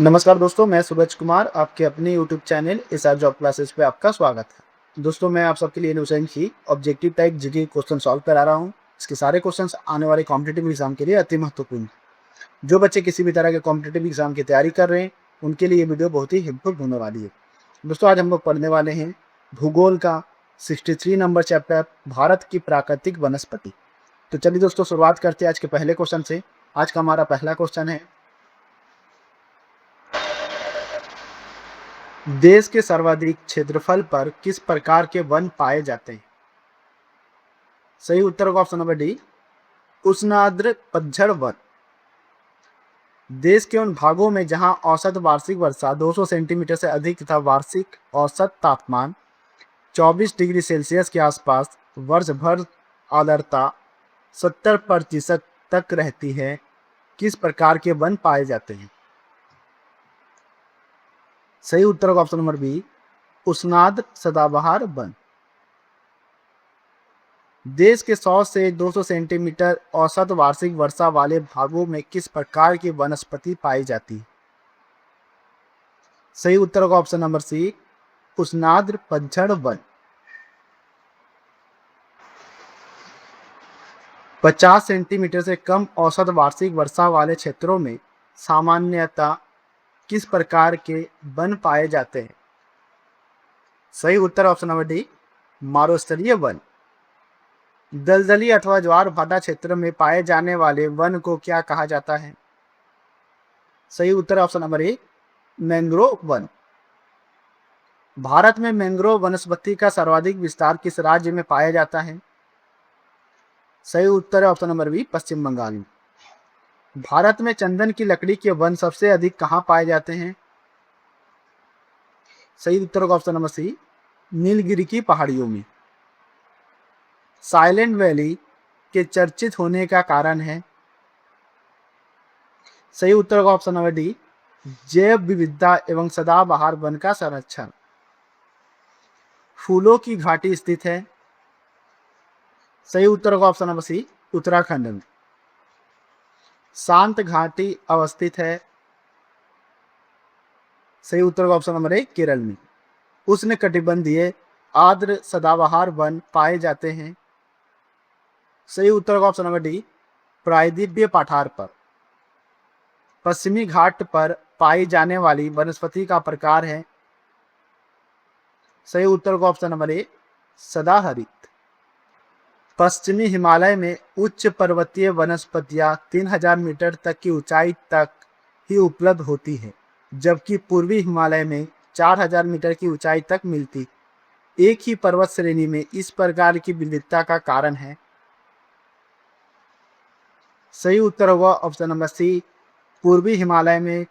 नमस्कार दोस्तों, मैं सूरज कुमार आपके अपने YouTube channel SR job classes पे आपका स्वागत है। दोस्तों, मैं आप सबके लिए न्यूसेंट की objective type GK question solve करा रहा हूँ। इसके सारे क्वेश्चंस आने वाले कॉम्पिटिटिव एग्जाम के लिए अति महत्वपूर्ण हैं। जो बच्चे किसी भी तरह के कॉम्पिटिटिव एग्जाम की तैयारी कर रहे हैं उनके लिए ये वीडियो बहुत ही हेल्पफुल होने वाली है। दोस्तों, आज हम लोग पढ़ने वाले हैं भूगोल का 63 नंबर चैप्टर भारत की प्राकृतिक वनस्पति। तो चलिए दोस्तों, शुरुआत करते हैं आज के पहले क्वेश्चन से। आज का हमारा पहला क्वेश्चन है, देश के सर्वाधिक क्षेत्रफल पर किस प्रकार के वन पाए जाते हैं? सही उत्तर होगा ऑप्शन नंबर डी, उष्णार्द्र पतझड़ वन। देश के उन भागों में जहां औसत वार्षिक वर्षा 200 सेंटीमीटर से अधिक तथा वार्षिक औसत तापमान 24 डिग्री सेल्सियस के आसपास वर्ष भर आर्द्रता 70% तक रहती है, किस प्रकार के वन पाए जाते हैं? सही उत्तर होगा ऑप्शन नंबर बी, उष्णार्द्र सदाबहार वन। देश के 100 से 200 सेंटीमीटर औसत वार्षिक वर्षा वाले भागों में किस प्रकार की वनस्पति पाई जाती है? सही उत्तर होगा ऑप्शन नंबर सी, उष्णार्द्र पतझड़ वन। 50 सेंटीमीटर से कम औसत वार्षिक वर्षा वाले क्षेत्रों में सामान्यतः किस प्रकार के वन पाए जाते हैं? सही उत्तर ऑप्शन नंबर डी, मारुस्थलीय वन। दलदली अथवा ज्वार भाटा क्षेत्र में पाए जाने वाले वन को क्या कहा जाता है? सही उत्तर ऑप्शन नंबर ए, मैंग्रोव वन। भारत में मैंग्रोव वनस्पति का सर्वाधिक विस्तार किस राज्य में पाया जाता है? सही उत्तर है ऑप्शन नंबर बी, पश्चिम बंगाल में। भारत में चंदन की लकड़ी के वन सबसे अधिक कहाँ पाए जाते हैं? सही उत्तर होगा ऑप्शन नंबर सी, नीलगिरी की पहाड़ियों में। साइलेंट वैली के चर्चित होने का कारण है? सही उत्तर होगा ऑप्शन नंबर डी, जैव विविधता एवं सदाबहार वन का संरक्षण। फूलों की घाटी स्थित है? सही उत्तर होगा ऑप्शन नंबर सी, उत्तराखंड में। शांत घाटी अवस्थित है? सही उत्तर होगा ऑप्शन नंबर ए, केरल में। उष्णकटिबंधीय आर्द्र सदाबहार वन पाए जाते हैं? सही उत्तर होगा ऑप्शन नंबर डी, प्रायद्वीपीय पठार पर। पश्चिमी घाट पर पाई जाने वाली वनस्पति का प्रकार है? सही उत्तर होगा ऑप्शन नंबर ए, सदाहरित। पश्चिमी हिमालय में उच्च पर्वतीय वनस्पतियां 3000 मीटर तक की ऊंचाई तक ही उपलब्ध होती है, जबकि पूर्वी हिमालय में 4000 मीटर की ऊंचाई तक मिलती। एक ही पर्वत श्रेणी में इस प्रकार की विविधता का कारण है? सही उत्तर होगा ऑप्शन नंबर सी, पूर्वी हिमालय में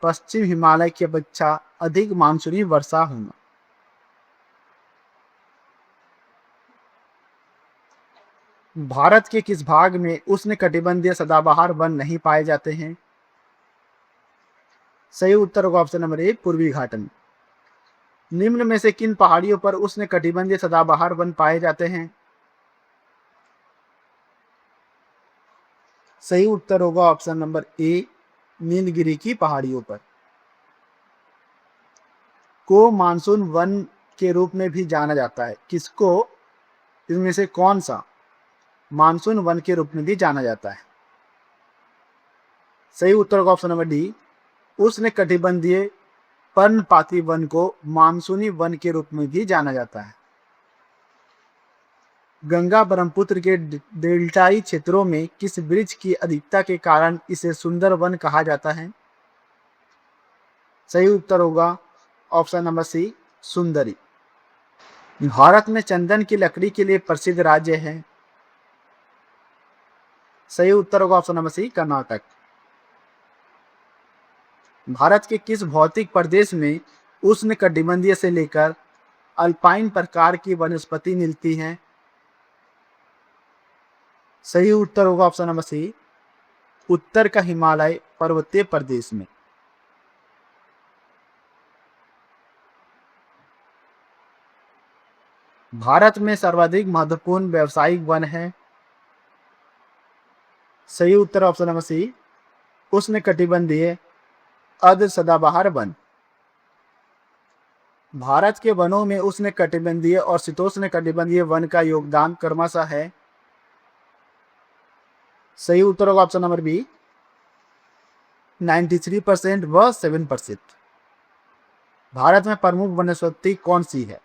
पश्चिम हिमालय की अपेक्षा अधिक मानसूनी वर्षा होना। भारत के किस भाग में उष्णकटिबंधीय सदाबहार वन नहीं पाए जाते हैं? सही उत्तर होगा ऑप्शन नंबर ए, पूर्वी घाट में। निम्न में से किन पहाड़ियों पर उष्णकटिबंधीय सदाबहार वन पाए जाते हैं? सही उत्तर होगा ऑप्शन नंबर ए, नीलगिरी की पहाड़ियों पर। को मानसून वन के रूप में भी जाना जाता है। किसको, इसमें से कौन सा मानसून वन के रूप में भी जाना जाता है? सही उत्तर होगा ऑप्शन नंबर डी, उष्णकटिबंधीय पर्णपाती वन को मानसूनी वन के रूप में भी जाना जाता है। गंगा ब्रह्मपुत्र के डेल्टाई क्षेत्रों में किस वृक्ष की अधिकता के कारण इसे सुंदर वन कहा जाता है? सही उत्तर होगा ऑप्शन नंबर सी, सुंदरी। भारत में चंदन की लकड़ी के लिए प्रसिद्ध राज्य है? सही उत्तर होगा ऑप्शन नंबर सी, कर्नाटक। भारत के किस भौतिक प्रदेश में उष्णकटिबंधीय से लेकर अल्पाइन प्रकार की वनस्पति मिलती है? सही उत्तर होगा ऑप्शन नंबर सी, उत्तर का हिमालय पर्वतीय प्रदेश में। भारत में सर्वाधिक महत्वपूर्ण व्यावसायिक वन है? सही उत्तर ऑप्शन नंबर सी, उष्णकटिबंधीय अर्ध सदाबहार वन। भारत के वनों में उष्णकटिबंधीय और शीतोष्णकटिबंधीय वन का योगदान क्रमशः है। सही उत्तर होगा ऑप्शन नंबर बी 93% व 7%। भारत में प्रमुख वनस्पति कौन सी है?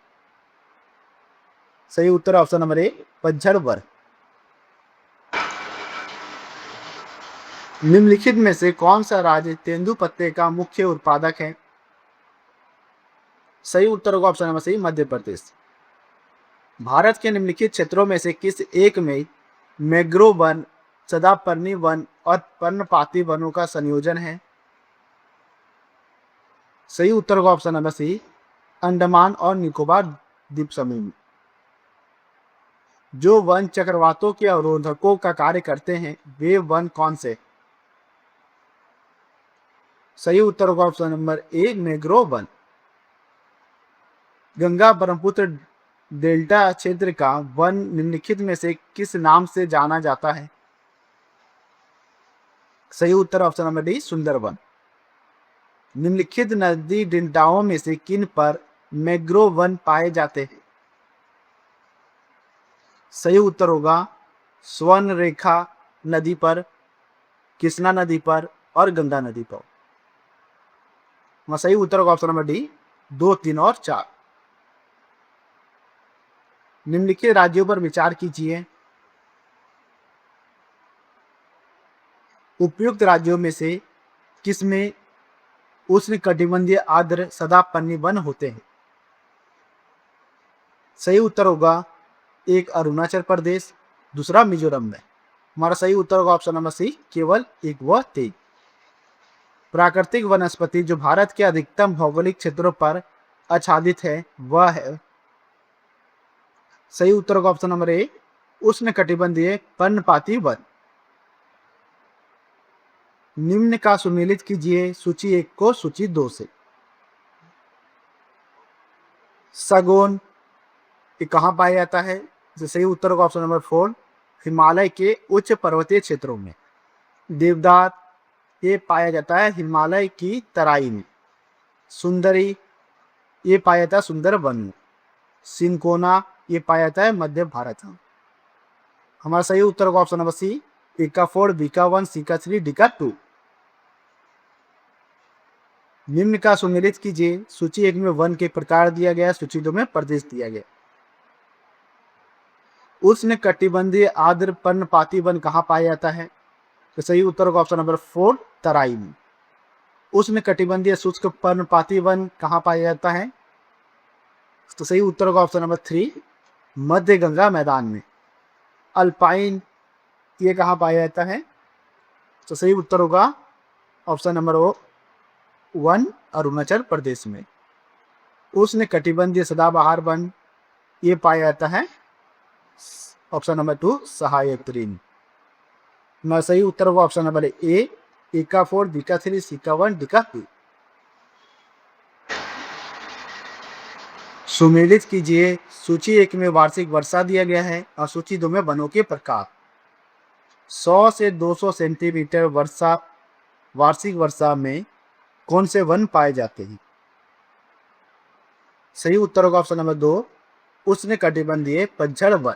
सही उत्तर ऑप्शन नंबर ए पतझड़ वन। निम्नलिखित में से कौन सा राज्य तेंदुपत्ते का मुख्य उत्पादक है? सही उत्तर होगा ऑप्शन नंबर सी मध्य प्रदेश। भारत के निम्नलिखित क्षेत्रों में से किस एक में मैंग्रोव वन, सदापर्णी वन और पर्णपाती वनों का संयोजन है? सही उत्तर होगा ऑप्शन नंबर सी अंडमान और निकोबार द्वीप समूह में। जो वन चक्रवातों के अवरोधकों का कार्य करते हैं वे वन कौन से? सही उत्तर होगा option number A mangrove one. Ganga Brahmaputra delta क्षेत्र का वन निम्नलिखित में से किस नाम से जाना जाता है? सही उत्तर ऑप्शन नंबर डी सुंदरवन। निम्नलिखित नदी डेल्टाओं में से किन पर मैंग्रोव वन पाए जाते हैं? सही उत्तर होगा स्वर्ण रेखा नदी पर, कृष्णा नदी पर और गंगा नदी पर। सही उत्तर होगा ऑप्शन नंबर डी 2, 3 और 4। निम्नलिखित राज्यों पर विचार कीजिए। उपयुक्त राज्यों में से किसमें उष्णकटिबंधीय आर्द्र सदापर्णी वन होते हैं? सही उत्तर होगा एक अरुणाचल प्रदेश, दूसरा मिजोरम में। हमारा सही उत्तर होगा ऑप्शन नंबर सी केवल 1 व 3। प्राकृतिक वनस्पति जो भारत के अधिकतम भौगोलिक क्षेत्रों पर आच्छादित है वह है? सही उत्तर होगा ऑप्शन नंबर ए उष्णकटिबंधीय पर्णपाती वन। निम्न का सुमेलित कीजिए सूची 1 को सूची 2 से। सागौन ये कहाँ पाया जाता है? सही उत्तर होगा ऑप्शन नंबर 4 हिमालय के उच्च पर्वतीय क्षेत्रों में। देवदार ये पाया जाता है हिमालय की तराई में। सुंदरी ये पाया जाता है सुंदरवन में। सिनकोना ये पाया जाता है मध्य भारत में। हमारा सही उत्तर होगा ऑप्शन नंबर सी ए का 4, बी का 1, सी का 3, डी का 2। निम्न का सुमेलित कीजिए सूची 1 में वन के प्रकार दिया गया, सूची 2 में प्रदेश दिया गया। उष्णकटिबंधीय आर्द्र पर्णपाती वन कहाँ पाया जाता है? तो सही उत्तर होगा ऑप्शन नंबर 4 तराई में। उष्णकटिबंधीय शुष्क पर्णपाती वन कहाँ पाया जाता है? तो सही उत्तर होगा ऑप्शन नंबर 3 मध्य गंगा मैदान में। अल्पाइन ये कहाँ पाया जाता है? तो सही उत्तर होगा ऑप्शन नंबर 1 अरुणाचल प्रदेश में। उष्णकटिबंधीय सदाबहार वन ये पाया जाता है ऑप्शन नंबर 2 सहायक तृण। सही उत्तर होगा ऑप्शन नंबर ए का 4, बी का 3, सी का 1, डी का 2। सुमेलित कीजिए सूची 1 में वार्षिक वर्षा दिया गया है और सूची 2 में वनों के प्रकार। 100 से 200 सेंटीमीटर वर्षा वार्षिक वर्षा में कौन से वन पाए जाते हैं? सही उत्तर होगा ऑप्शन नंबर 2 उष्णकटिबंधीय पतझड़ वन।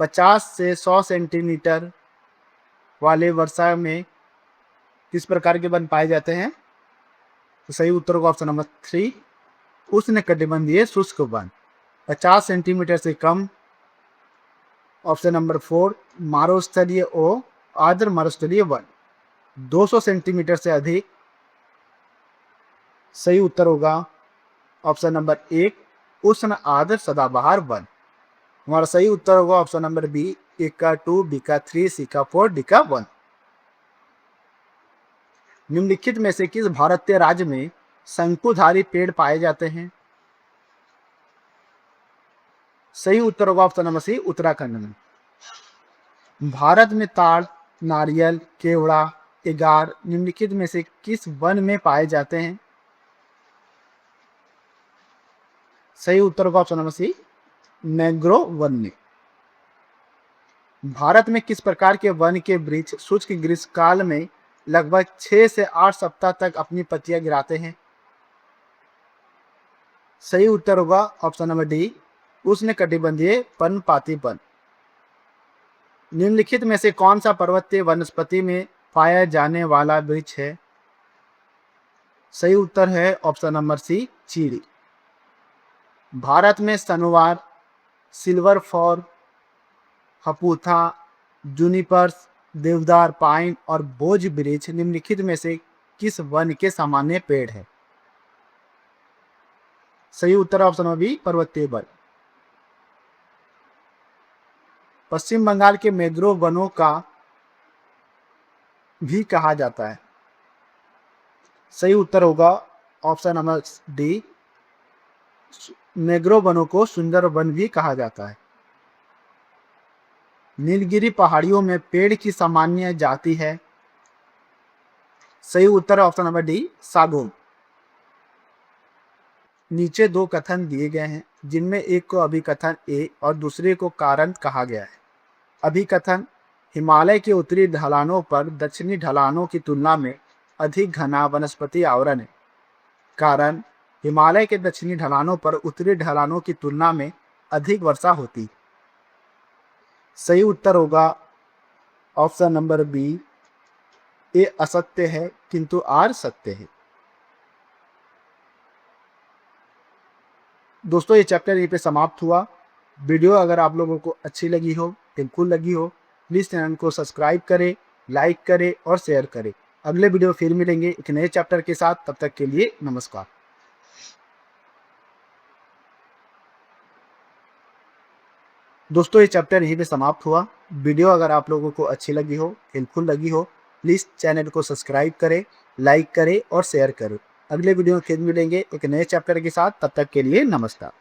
50 से 100 सेंटीमीटर वाले वर्षा में किस प्रकार के वन पाए जाते हैं? तो सही उत्तर होगा ऑप्शन नंबर 3 उष्णकटिबंधीय शुष्क वन। 50 सेंटीमीटर से कम ऑप्शन नंबर 4 मरुस्थलीय ओ आर्द्र मरुस्थलीय वन। 200 सेंटीमीटर से अधिक सही उत्तर होगा ऑप्शन नंबर 1 उष्ण आर्द्र सदाबहार वन। हमारा सही उत्तर होगा ऑप्शन नंबर बी ए का 2, बी का 3, सी का 4, डी का 1। निम्नलिखित में से किस भारतीय राज्य में शंकुधारी पेड़ पाए जाते हैं? सही उत्तर होगा ऑप्शन नंबर सी उत्तराखंड में। भारत में ताड़, नारियल, केवड़ा, एगार निम्नलिखित में से किस वन में पाए जाते हैं? सही उत्तर होगा ऑप्शन नंबर सी मैंग्रोव वन में। भारत में किस प्रकार के वन के वृक्ष शुष्क ग्रीष्मकाल में लगभग 6 से 8 सप्ताह तक अपनी पत्तियां गिराते हैं? सही उत्तर होगा ऑप्शन नंबर डी, उष्णकटिबंधीय पर्णपाती वन। निम्नलिखित में से कौन सा पर्वतीय वनस्पति में पाया जाने वाला वृक्ष है? सही उत्तर है ऑप्शन नंबर सी, चीड़। भारत में सनोवर, सिल्वर फॉर, हपूथा, जूनिपर्स, देवदार, पाइन और भोज वृक्ष निम्नलिखित में से किस वन के सामान्य पेड़ है? सही उत्तर ऑप्शन नंबर बी, पर्वतीय वन। पश्चिम बंगाल के मैंग्रोव वनों का भी कहा जाता है? सही उत्तर होगा ऑप्शन नंबर डी, मैंग्रोव वनों को सुंदर वन भी कहा जाता है। नीलगिरी पहाड़ियों में पेड़ की सामान्य जाति है? सही उत्तर ऑप्शन नंबर डी, सागौन। नीचे दो कथन दिए गए हैं जिनमें एक को अभिकथन ए और दूसरे को कारण कहा गया है। अभिकथन, हिमालय के उत्तरी ढलानों पर दक्षिणी ढलानों की तुलना में अधिक घना वनस्पति आवरण है। कारण, हिमालय के दक्षिणी ढलानों पर उत्तरी ढलानों की तुलना में अधिक वर्षा होती। सही उत्तर होगा ऑप्शन नंबर बी, ए असत्य है किंतु आर सत्य है। दोस्तों ये चैप्टर यहीं पे समाप्त हुआ। वीडियो अगर आप लोगों को अच्छी लगी हो, हेल्पफुल लगी हो, प्लीज़ चैनल को सब्सक्राइब करें, लाइक करें और शेयर करें। अगले वीडियो फिर मिलेंगे एक नए चैप्टर के साथ, तब तक के लिए नमस्कार। दोस्तों ये चैप्टर यहीं पे समाप्त हुआ। वीडियो अगर आप लोगों को अच्छी लगी हो, हेल्पफुल लगी हो, प्लीज़ चैनल को सब्सक्राइब करें, लाइक करें और शेयर करें। अगले वीडियो में फिर मिलेंगे एक नए चैप्टर के साथ, तब तक के लिए नमस्कार।